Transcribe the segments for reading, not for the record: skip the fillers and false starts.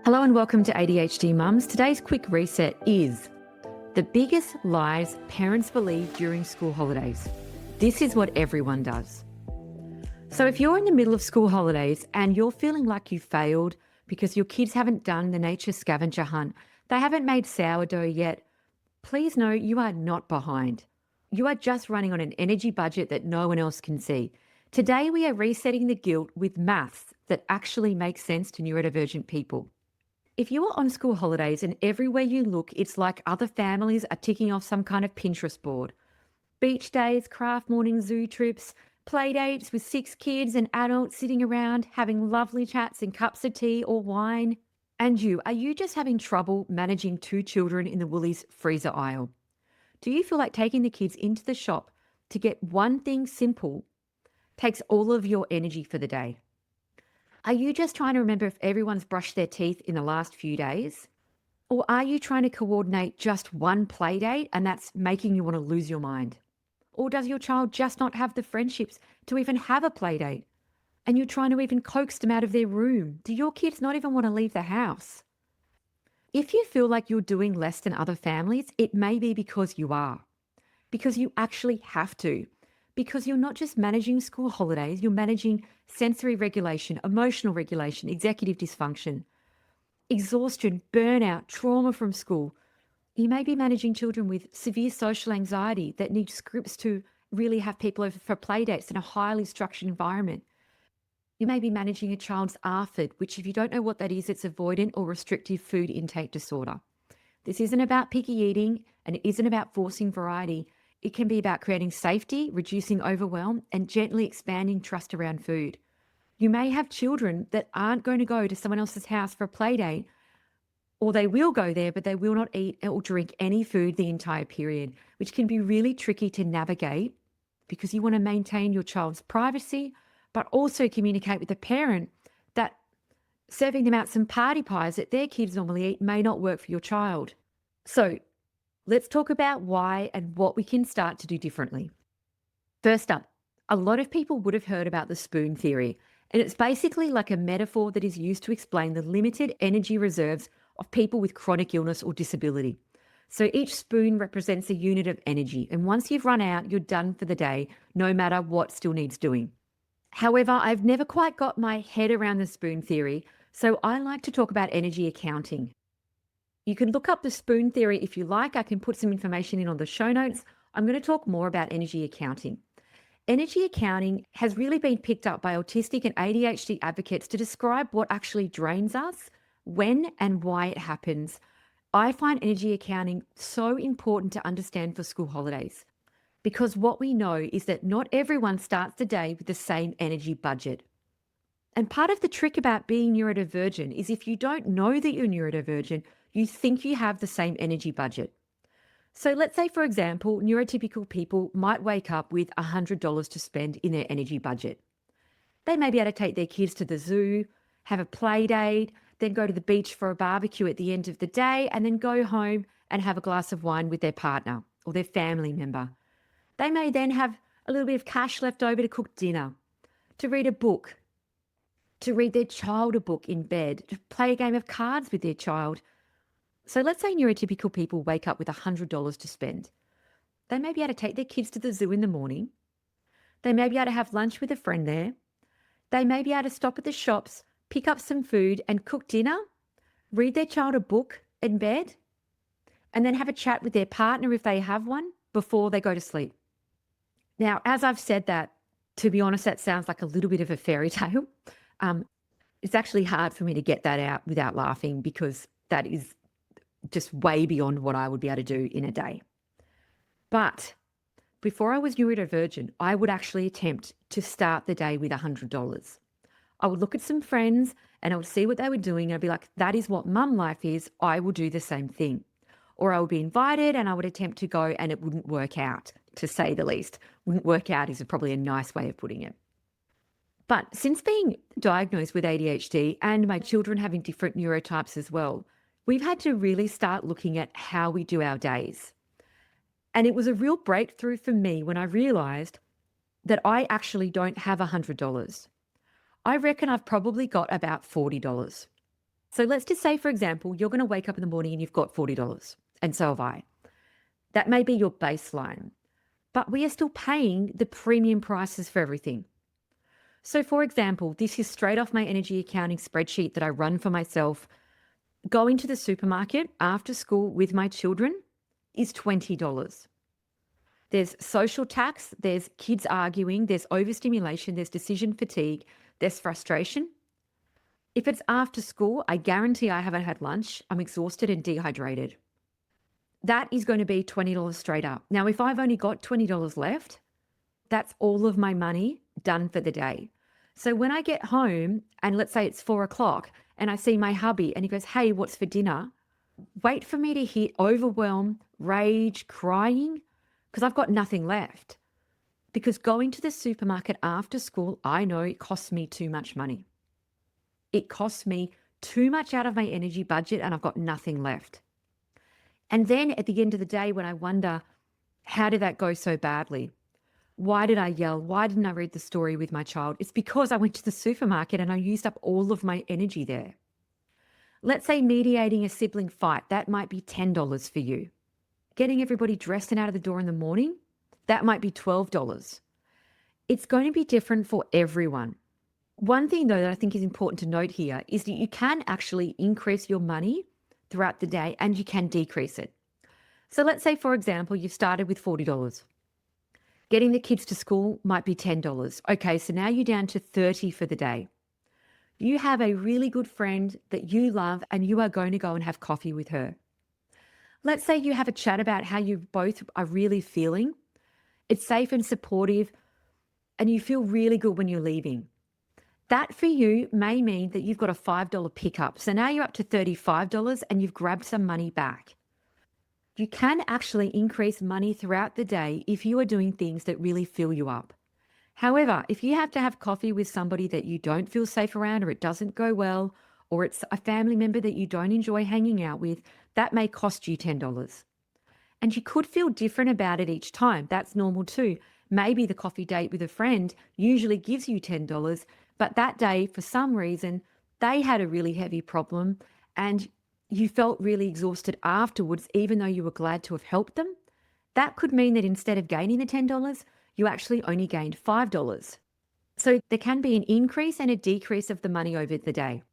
Hello and welcome to ADHD Mums. Today's quick reset is the biggest lies parents believe during school holidays. This is what everyone does. So if you're in the middle of school holidays and you're feeling like you failed because your kids haven't done the nature scavenger hunt, they haven't made sourdough yet, please know you are not behind. You are just running on an energy budget that no one else can see. Today we are resetting the guilt with maths that actually makes sense to neurodivergent people. If you are on school holidays and everywhere you look, it's like other families are ticking off some kind of Pinterest board. Beach days, craft mornings, zoo trips, play dates with 6 kids and adults sitting around having lovely chats and cups of tea or wine. And are you just having trouble managing 2 children in the Woolies freezer aisle? Do you feel like taking the kids into the shop to get one thing simple takes all of your energy for the day? Are you just trying to remember if everyone's brushed their teeth in the last few days? Or are you trying to coordinate just one play date and that's making you want to lose your mind? Or does your child just not have the friendships to even have a play date? And you're trying to even coax them out of their room? Do your kids not even want to leave the house? If you feel like you're doing less than other families, it may be because you are. Because you actually have to. Because you're not just managing school holidays, you're managing sensory regulation, emotional regulation, executive dysfunction, exhaustion, burnout, trauma from school. You may be managing children with severe social anxiety that need scripts to really have people over for play dates in a highly structured environment. You may be managing a child's ARFID, which if you don't know what that is, it's avoidant or restrictive food intake disorder. This isn't about picky eating and it isn't about forcing variety. It can be about creating safety, reducing overwhelm, and gently expanding trust around food. You may have children that aren't going to go to someone else's house for a play date, or they will go there, but they will not eat or drink any food the entire period, which can be really tricky to navigate because you want to maintain your child's privacy, but also communicate with the parent that serving them out some party pies that their kids normally eat may not work for your child. So let's talk about why and what we can start to do differently. First up, a lot of people would have heard about the spoon theory, and it's basically like a metaphor that is used to explain the limited energy reserves of people with chronic illness or disability. So each spoon represents a unit of energy, and once you've run out, you're done for the day, no matter what still needs doing. However, I've never quite got my head around the spoon theory, so I like to talk about energy accounting. You can look up the spoon theory if you like. I can put some information in on the show notes. I'm going to talk more about energy accounting. Energy accounting has really been picked up by autistic and ADHD advocates to describe what actually drains us, when and why it happens. I find energy accounting so important to understand for school holidays because what we know is that not everyone starts the day with the same energy budget. And part of the trick about being neurodivergent is if you don't know that you're neurodivergent, you think you have the same energy budget. So let's say, for example, neurotypical people might wake up with $100 to spend in their energy budget. They may be able to take their kids to the zoo, have a play date, then go to the beach for a barbecue at the end of the day, and then go home and have a glass of wine with their partner or their family member. They may then have a little bit of cash left over to cook dinner, to read a book, to read their child a book in bed, to play a game of cards with their child. So let's say neurotypical people wake up with $100 to spend. They may be able to take their kids to the zoo in the morning. They may be able to have lunch with a friend there. They may be able to stop at the shops, pick up some food and cook dinner, read their child a book in bed, and then have a chat with their partner if they have one before they go to sleep. Now, as I've said that, to be honest, that sounds like a little bit of a fairy tale. It's actually hard for me to get that out without laughing because that is just way beyond what I would be able to do in a day. But before I was neurodivergent, I would actually attempt to start the day with $100. I would look at some friends and I would see what they were doing. And I'd be like, that is what mum life is. I will do the same thing. Or I would be invited and I would attempt to go and it wouldn't work out, to say the least. Wouldn't work out is probably a nice way of putting it. But since being diagnosed with ADHD and my children having different neurotypes as well, we've had to really start looking at how we do our days. And it was a real breakthrough for me when I realized that I actually don't have $100. I reckon I've probably got about $40. So let's just say, for example, you're going to wake up in the morning and you've got $40, and so have I. That may be your baseline, but we are still paying the premium prices for everything. So, for example, this is straight off my energy accounting spreadsheet that I run for myself. Going to the supermarket after school with my children is $20. There's social tax, there's kids arguing, there's overstimulation, there's decision fatigue, there's frustration. If it's after school, I guarantee I haven't had lunch. I'm exhausted and dehydrated. That is going to be $20 straight up. Now, if I've only got $20 left, that's all of my money done for the day. So when I get home and let's say it's 4 o'clock and I see my hubby and he goes, "Hey, what's for dinner?" Wait for me to hit overwhelm, rage, crying, because I've got nothing left. Because going to the supermarket after school, I know it costs me too much money. It costs me too much out of my energy budget and I've got nothing left. And then at the end of the day, when I wonder, how did that go so badly? Why did I yell? Why didn't I read the story with my child? It's because I went to the supermarket and I used up all of my energy there. Let's say mediating a sibling fight, that might be $10 for you. Getting everybody dressed and out of the door in the morning, that might be $12. It's going to be different for everyone. One thing, though, that I think is important to note here is that you can actually increase your money throughout the day and you can decrease it. So let's say, for example, you've started with $40. Getting the kids to school might be $10. Okay, so now you're down to $30 for the day. You have a really good friend that you love and you are going to go and have coffee with her. Let's say you have a chat about how you both are really feeling. It's safe and supportive and you feel really good when you're leaving. That for you may mean that you've got a $5 pickup. So now you're up to $35 and you've grabbed some money back. You can actually increase money throughout the day if you are doing things that really fill you up. However, if you have to have coffee with somebody that you don't feel safe around or it doesn't go well, or it's a family member that you don't enjoy hanging out with, that may cost you $10. And you could feel different about it each time. That's normal too. Maybe the coffee date with a friend usually gives you $10, but that day, for some reason, they had a really heavy problem and you felt really exhausted afterwards, even though you were glad to have helped them. That could mean that instead of gaining the $10, you actually only gained $5. So there can be an increase and a decrease of the money over the day.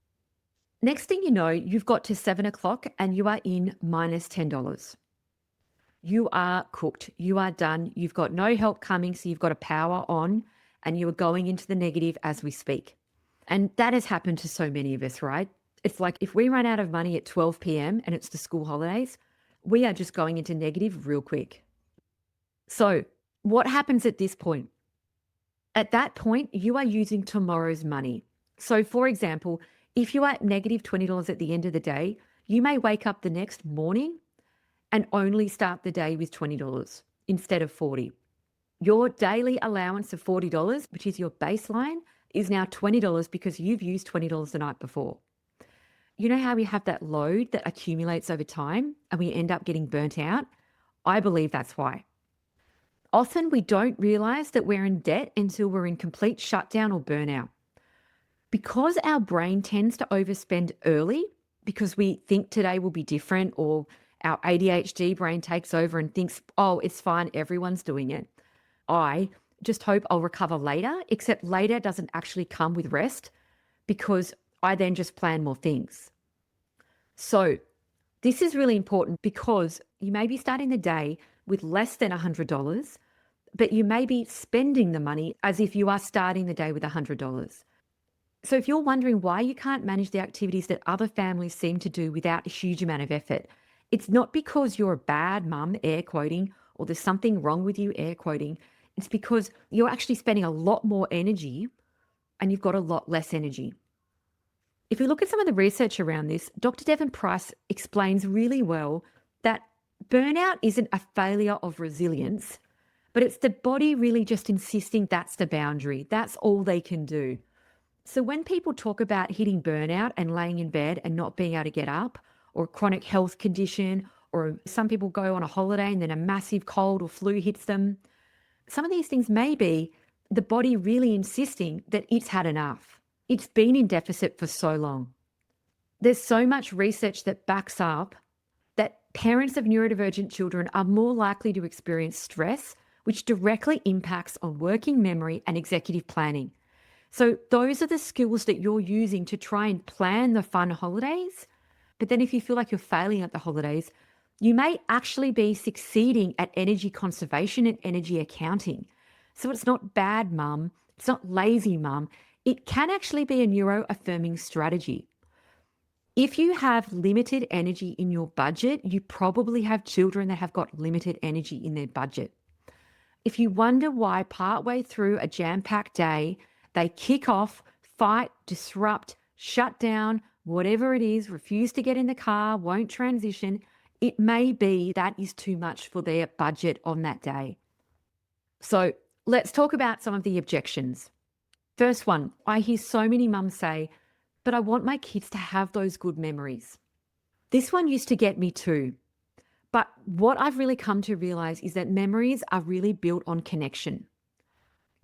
Next thing you know, you've got to 7 o'clock and you are in minus $10. You are cooked. You are done. You've got no help coming, so you've got a power on and you are going into the negative as we speak. And that has happened to so many of us, right? It's like if we run out of money at 12 p.m. and it's the school holidays, we are just going into negative real quick. So what happens at this point? At that point, you are using tomorrow's money. So for example, if you are at negative $20 at the end of the day, you may wake up the next morning and only start the day with $20 instead of $40. Your daily allowance of $40, which is your baseline, is now $20 because you've used $20 the night before. You know how we have that load that accumulates over time and we end up getting burnt out? I believe that's why. Often we don't realize that we're in debt until we're in complete shutdown or burnout. Because our brain tends to overspend early because we think today will be different, or our ADHD brain takes over and thinks, oh, it's fine, everyone's doing it. I just hope I'll recover later, except later doesn't actually come with rest because I then just plan more things. So this is really important because you may be starting the day with less than $100, but you may be spending the money as if you are starting the day with $100. So if you're wondering why you can't manage the activities that other families seem to do without a huge amount of effort, it's not because you're a bad mum, air quoting, or there's something wrong with you, air quoting. It's because you're actually spending a lot more energy and you've got a lot less energy. If we look at some of the research around this, Dr. Devon Price explains really well that burnout isn't a failure of resilience, but it's the body really just insisting that's the boundary. That's all they can do. So when people talk about hitting burnout and laying in bed and not being able to get up, or a chronic health condition, or some people go on a holiday and then a massive cold or flu hits them, some of these things may be the body really insisting that it's had enough. It's been in deficit for so long. There's so much research that backs up that parents of neurodivergent children are more likely to experience stress, which directly impacts on working memory and executive planning. So those are the skills that you're using to try and plan the fun holidays. But then if you feel like you're failing at the holidays, you may actually be succeeding at energy conservation and energy accounting. So it's not bad, mum. It's not lazy, mum. It can actually be a neuro-affirming strategy. If you have limited energy in your budget, you probably have children that have got limited energy in their budget. If you wonder why partway through a jam-packed day, they kick off, fight, disrupt, shut down, whatever it is, refuse to get in the car, won't transition, it may be that is too much for their budget on that day. So let's talk about some of the objections. First one, I hear so many mums say, but I want my kids to have those good memories. This one used to get me too. But what I've really come to realize is that memories are really built on connection.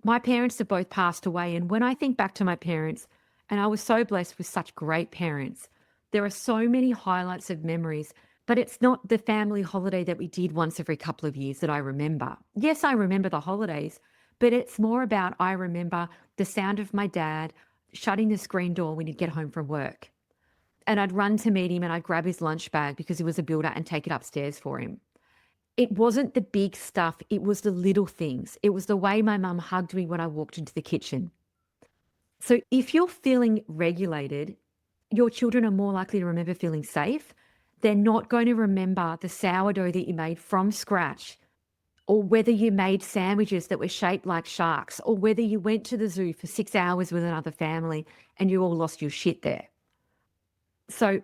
My parents have both passed away, and when I think back to my parents, and I was so blessed with such great parents, there are so many highlights of memories, but it's not the family holiday that we did once every couple of years that I remember. Yes, I remember the holidays, but it's more about I remember the sound of my dad shutting the screen door when he'd get home from work. And I'd run to meet him and I'd grab his lunch bag because he was a builder and take it upstairs for him. It wasn't the big stuff, it was the little things. It was the way my mum hugged me when I walked into the kitchen. So if you're feeling regulated, your children are more likely to remember feeling safe. They're not going to remember the sourdough that you made from scratch, or whether you made sandwiches that were shaped like sharks, or whether you went to the zoo for 6 hours with another family and you all lost your shit there. So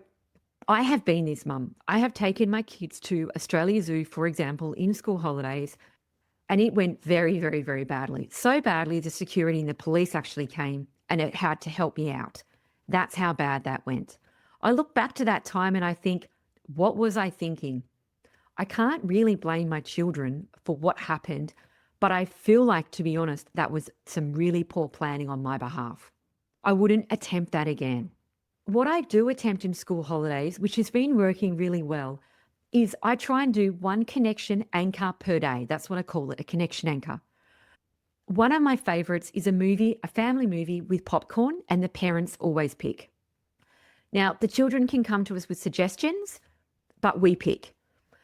I have been this mum. I have taken my kids to Australia Zoo, for example, in school holidays, and it went very, very, very badly. So badly, the security and the police actually came and it had to help me out. That's how bad that went. I look back to that time and I think, what was I thinking? I can't really blame my children for what happened, but I feel like, to be honest, that was some really poor planning on my behalf. I wouldn't attempt that again. What I do attempt in school holidays, which has been working really well, is I try and do one connection anchor per day. That's what I call it, a connection anchor. One of my favorites is a family movie with popcorn, and the parents always pick. Now, the children can come to us with suggestions, but we pick.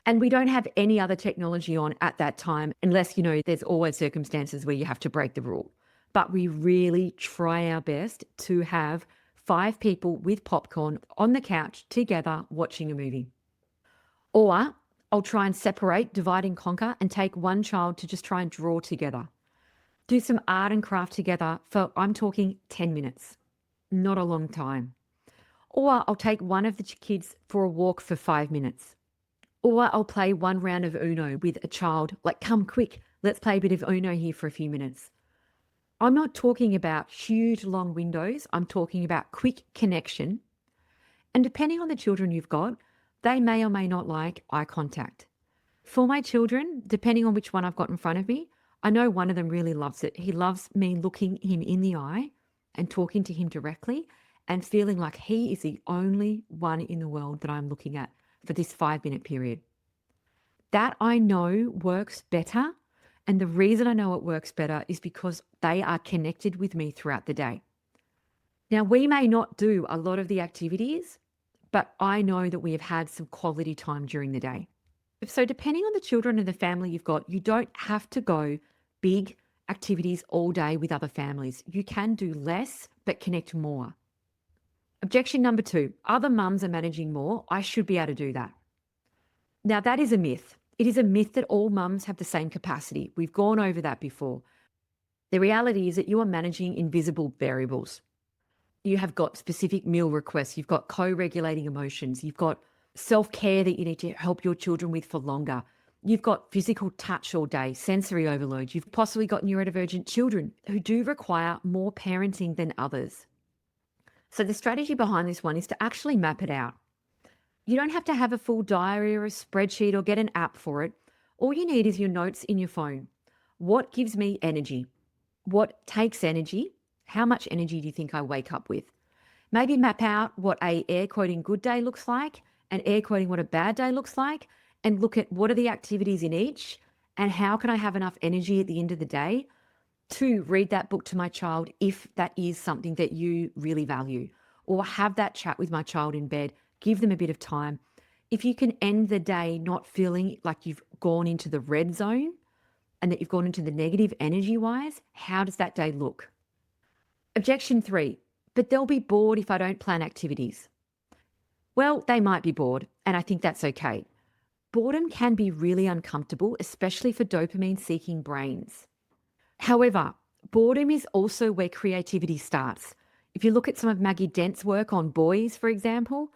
And we don't have any other technology on at that time, unless, there's always circumstances where you have to break the rule. But we really try our best to have 5 people with popcorn on the couch together watching a movie. Or I'll try and separate, divide and conquer, and take one child to just try and draw together. Do some art and craft together for, I'm talking 10 minutes, not a long time. Or I'll take one of the kids for a walk for 5 minutes. Or I'll play one round of Uno with a child, like, come quick, let's play a bit of Uno here for a few minutes. I'm not talking about huge long windows. I'm talking about quick connection. And depending on the children you've got, they may or may not like eye contact. For my children, depending on which one I've got in front of me, I know one of them really loves it. He loves me looking him in the eye and talking to him directly and feeling like he is the only one in the world that I'm looking at for this 5-minute period. That I know works better. And the reason I know it works better is because they are connected with me throughout the day. Now, we may not do a lot of the activities, but I know that we have had some quality time during the day. So depending on the children and the family you've got, you don't have to go big activities all day with other families. You can do less, but connect more. Objection number 2, other mums are managing more. I should be able to do that. Now, that is a myth. It is a myth that all mums have the same capacity. We've gone over that before. The reality is that you are managing invisible variables. You have got specific meal requests. You've got co-regulating emotions. You've got self-care that you need to help your children with for longer. You've got physical touch all day, sensory overload. You've possibly got neurodivergent children who do require more parenting than others. So the strategy behind this one is to actually map it out. You don't have to have a full diary or a spreadsheet or get an app for it. All you need is your notes in your phone. What gives me energy? What takes energy? How much energy do you think I wake up with? Maybe map out what a air quoting good day looks like and air quoting what a bad day looks like, and look at what are the activities in each and how can I have enough energy at the end of the day to read that book to my child if that is something that you really value, or have that chat with my child in bed, give them a bit of time. If you can end the day not feeling like you've gone into the red zone and that you've gone into the negative energy wise, how does that day look? Objection 3, but they'll be bored if I don't plan activities. Well, they might be bored, and I think that's okay. Boredom can be really uncomfortable, especially for dopamine-seeking brains. However, boredom is also where creativity starts. If you look at some of Maggie Dent's work on boys, for example,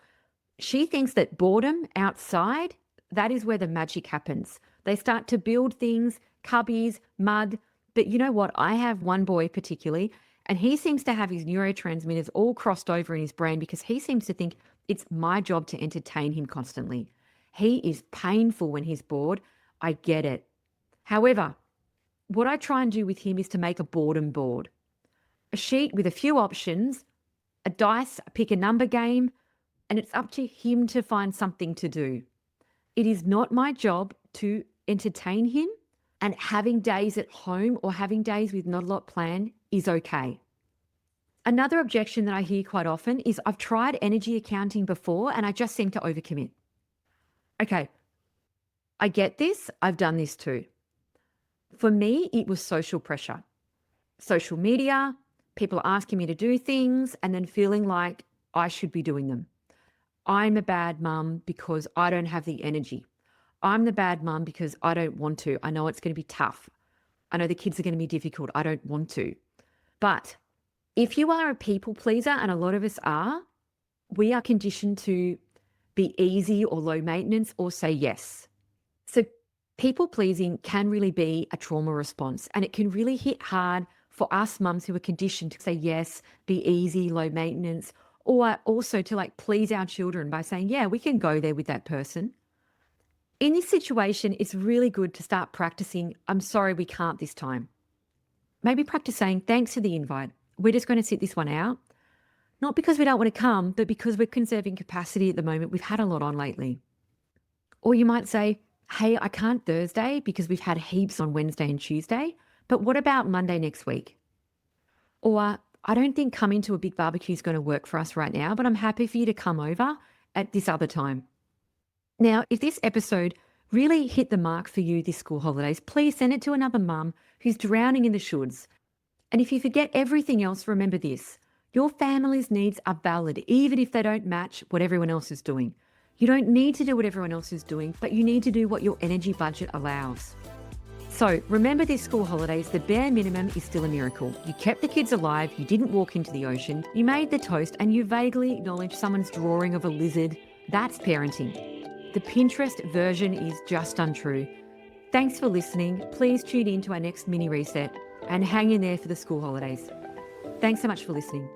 she thinks that boredom outside, that is where the magic happens. They start to build things, cubbies, mud. But you know what? I have one boy particularly, and he seems to have his neurotransmitters all crossed over in his brain because he seems to think it's my job to entertain him constantly. He is painful when he's bored. I get it. However, what I try and do with him is to make a boredom board. A sheet with a few options, a dice, a pick a number game, and it's up to him to find something to do. It is not my job to entertain him, and having days at home or having days with not a lot planned is okay. Another objection that I hear quite often is I've tried energy accounting before and I just seem to overcommit. Okay, I get this. I've done this too. For me, it was social pressure. Social media, people asking me to do things and then feeling like I should be doing them. I'm a bad mum because I don't have the energy. I'm the bad mum because I don't want to. I know it's going to be tough. I know the kids are going to be difficult. I don't want to. But if you are a people pleaser, and a lot of us are, we are conditioned to be easy or low maintenance or say yes. So people pleasing can really be a trauma response, and it can really hit hard for us mums who are conditioned to say yes, be easy, low maintenance, or also to like please our children by saying, yeah, we can go there with that person. In this situation, it's really good to start practicing, I'm sorry, we can't this time. Maybe practice saying, thanks for the invite. We're just going to sit this one out. Not because we don't want to come, but because we're conserving capacity at the moment. We've had a lot on lately. Or you might say, hey, I can't Thursday because we've had heaps on Wednesday and Tuesday, but what about Monday next week? Or I don't think coming to a big barbecue is going to work for us right now, but I'm happy for you to come over at this other time. Now, if this episode really hit the mark for you this school holidays, please send it to another mum who's drowning in the shoulds. And if you forget everything else, remember this. Your family's needs are valid, even if they don't match what everyone else is doing. You don't need to do what everyone else is doing, but you need to do what your energy budget allows. So remember this school holidays, the bare minimum is still a miracle. You kept the kids alive, you didn't walk into the ocean, you made the toast, and you vaguely acknowledged someone's drawing of a lizard. That's parenting. The Pinterest version is just untrue. Thanks for listening. Please tune in to our next mini reset and hang in there for the school holidays. Thanks so much for listening.